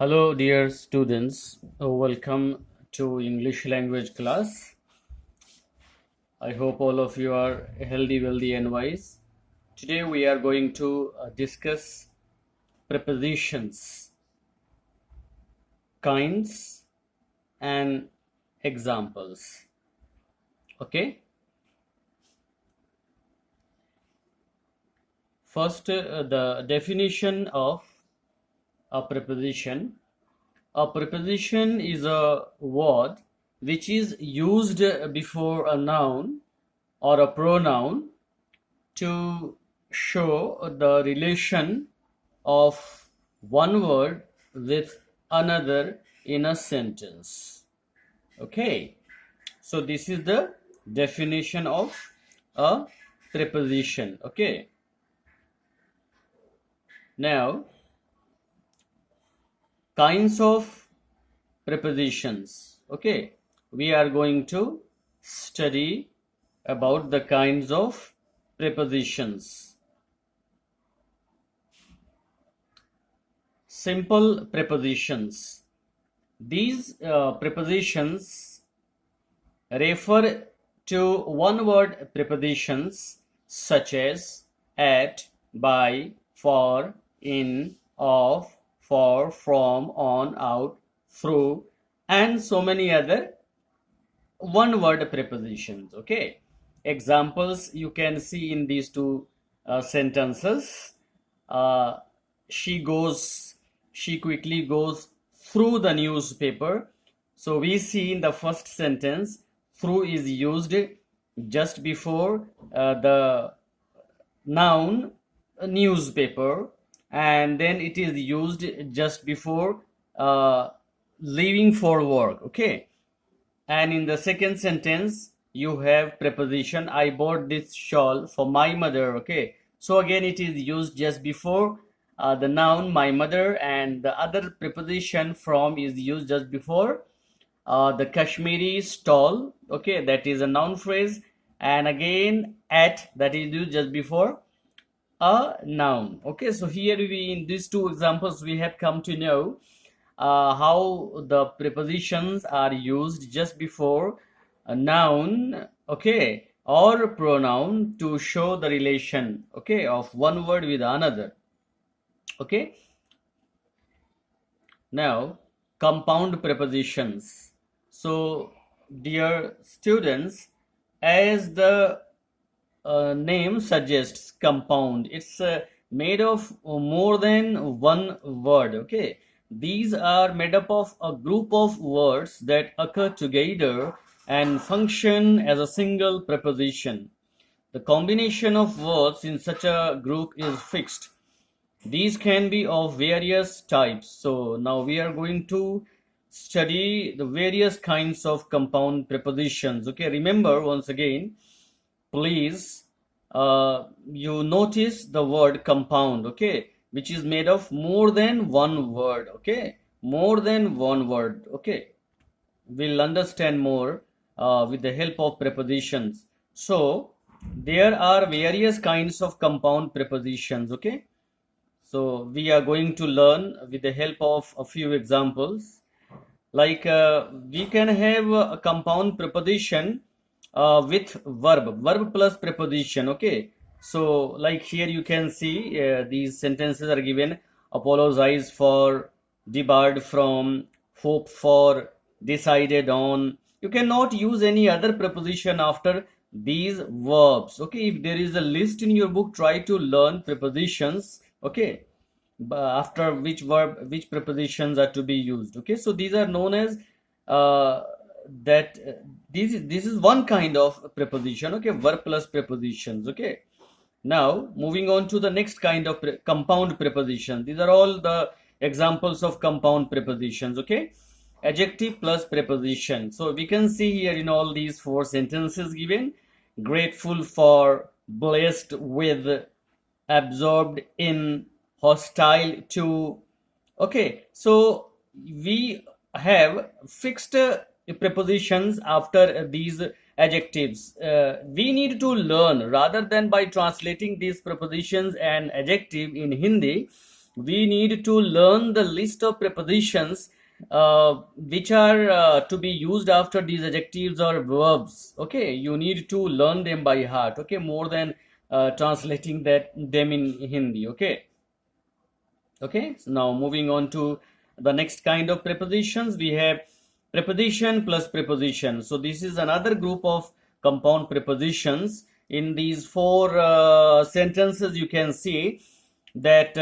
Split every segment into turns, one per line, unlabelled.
Hello, dear students. Welcome to English language class. I hope all of you are healthy, wealthy, and wise. Today we are going to discuss prepositions, kinds, and examples. Okay. First, the definition of a preposition. A preposition is a word which is used before a noun or a pronoun to show the relation of one word with another in a sentence. Okay, so this is the definition of a preposition. Okay, now kinds of prepositions. Okay, we are going to study about the kinds of prepositions. Simple prepositions. These prepositions refer to one word prepositions such as at, by, for, in, of, for, from, on, out, through, and so many other one word prepositions. Okay, examples you can see in these two sentences. uh, she quickly goes through the newspaper. So we see in the first sentence through is used just before the noun newspaper, and then it is used just before uh, leaving for work. Okay, and in the second sentence you have preposition I bought this shawl for my mother. Okay, so again it is used just before the noun my mother, and the other preposition from is used just before the Kashmiri stall. Okay, that is a noun phrase, and again at, that is used just before a noun. Okay, so here we, in these two examples, we have come to know how the prepositions are used just before a noun, okay, or pronoun to show the relation, okay, of one word with another. Okay, now compound prepositions. So dear students, as the name suggests, compound, it's made of more than one word. Okay, these are made up of a group of words that occur together and function as a single preposition. The combination of words in such a group is fixed. These can be of various types. So now we are going to study the various kinds of compound prepositions. Okay, remember once again, please, you notice the word compound. Okay, which is made of more than one word. Okay, more than one word. Okay, we'll understand more with the help of prepositions. So there are various kinds of compound prepositions. Okay, so we are going to learn with the help of a few examples. Like we can have a compound preposition with verb plus preposition. Okay, so like here you can see these sentences are given: apologize for, debarred from, hope for, decided on. You cannot use any other preposition after these verbs. Okay, if there is a list in your book, try to learn prepositions. Okay, after which verb which prepositions are to be used. Okay, so these are known as that this is one kind of preposition. Okay, verb plus prepositions. Okay, now moving on to the next kind of compound preposition. These are all the examples of compound prepositions. Okay, adjective plus preposition. So we can see here in all these four sentences given: grateful for, blessed with, absorbed in, hostile to. Okay, so we have fixed prepositions after these adjectives. We need to learn, rather than by translating these prepositions and adjective in Hindi, we need to learn the list of prepositions which are to be used after these adjectives or verbs. Okay, you need to learn them by heart. Okay, more than translating them in Hindi. Okay. Okay, so now moving on to the next kind of prepositions, we have preposition plus preposition. So this is another group of compound prepositions. In these four sentences, you can see that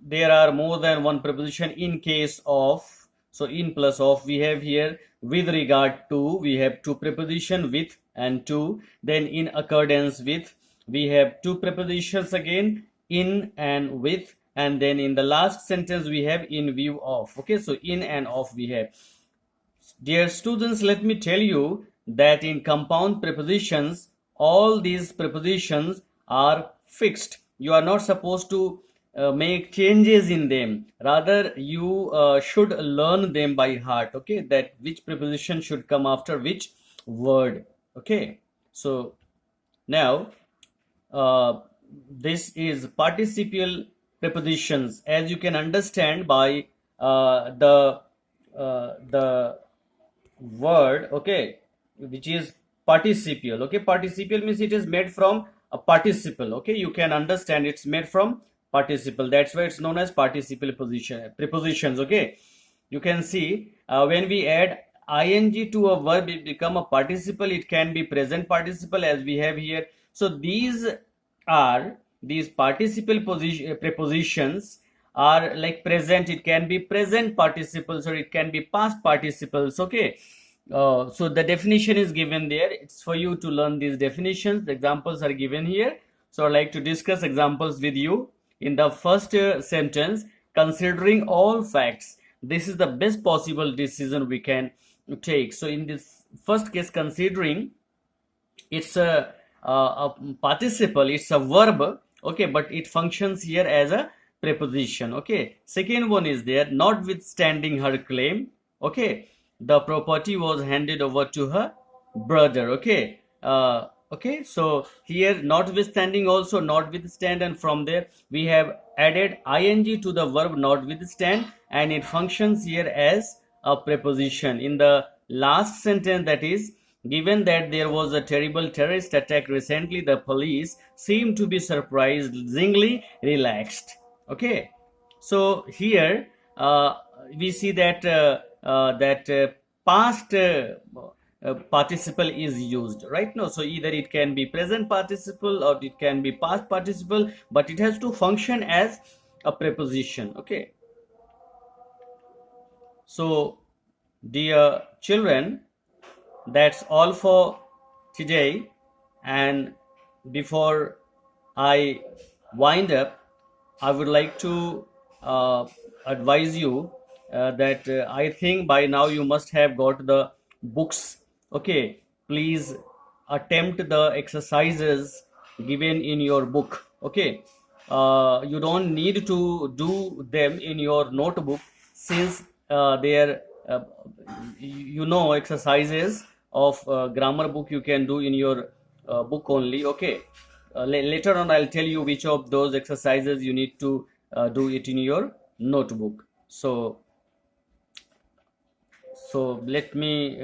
there are more than one preposition in case of. So in plus of, we have here with regard to, we have two preposition with and to. Then in accordance with, we have two prepositions again, in and with. And then in the last sentence we have in view of. Okay, so in and of we have. Dear students, let me tell you that in compound prepositions, all these prepositions are fixed. You are not supposed to make changes in them. Rather, you should learn them by heart. Okay, that which preposition should come after which word. Okay, so now uh, this is participial prepositions, as you can understand by the word, okay, which is participial. Okay, participial means it is made from a participle. Okay, you can understand it's made from participle. That's why it's known as participial position prepositions. Okay, you can see when we add ing to a verb, it become a participle. It can be present participle, as we have here. So these participle prepositions are like present. It can be present participles or it can be past participles. Okay, so the definition is given there. It's for you to learn these definitions. The examples are given here. So I'd like to discuss examples with you. In the first sentence, considering all facts, this is the best possible decision we can take. So in this first case, considering, it's a participle, it's a verb. Okay, but it functions here as a preposition. Okay, second one is there, notwithstanding her claim. Okay, the property was handed over to her brother. Okay, okay, so here notwithstanding, also notwithstand, and from there we have added ing to the verb notwithstand, and it functions here as a preposition. In the last sentence, that is, given that there was a terrible terrorist attack recently, the police seemed to be surprisingly relaxed. Okay, so here we see that past participle is used right now. So either it can be present participle or it can be past participle, but it has to function as a preposition. Okay, so dear children, that's all for today. And before I wind up, I would like to advise you that I think by now you must have got the books. Okay, please attempt the exercises given in your book. Okay, you don't need to do them in your notebook, since they are exercises of grammar book you can do in your book only. Okay, later on I'll tell you which of those exercises you need to do it in your notebook. So let me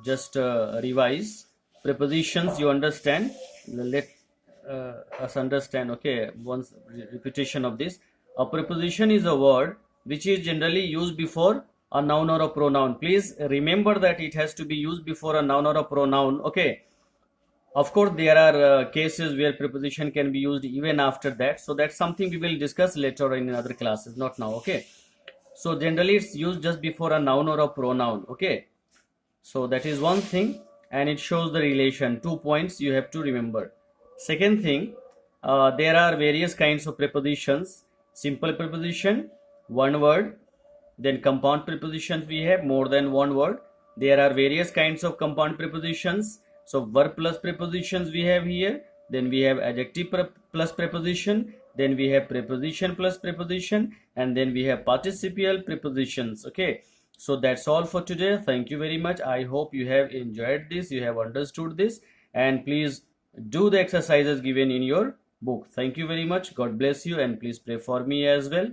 just revise prepositions. You understand, let us understand. Okay, once repetition of this. A preposition is a word which is generally used before a noun or a pronoun. Please remember that it has to be used before a noun or a pronoun. Okay, of course there are cases where preposition can be used even after that, so that's something we will discuss later in other classes, not now. Okay, so generally it's used just before a noun or a pronoun. Okay, so that is one thing, and it shows the relation. 2 points you have to remember. Second thing, there are various kinds of prepositions. Simple preposition, one word. Then compound prepositions, we have more than one word. There are various kinds of compound prepositions. So verb plus prepositions we have here. Then we have adjective plus preposition. Then we have preposition plus preposition. And then we have participial prepositions. Okay, so that's all for today. Thank you very much. I hope you have enjoyed this, you have understood this, and please do the exercises given in your book. Thank you very much. God bless you, and please pray for me as well.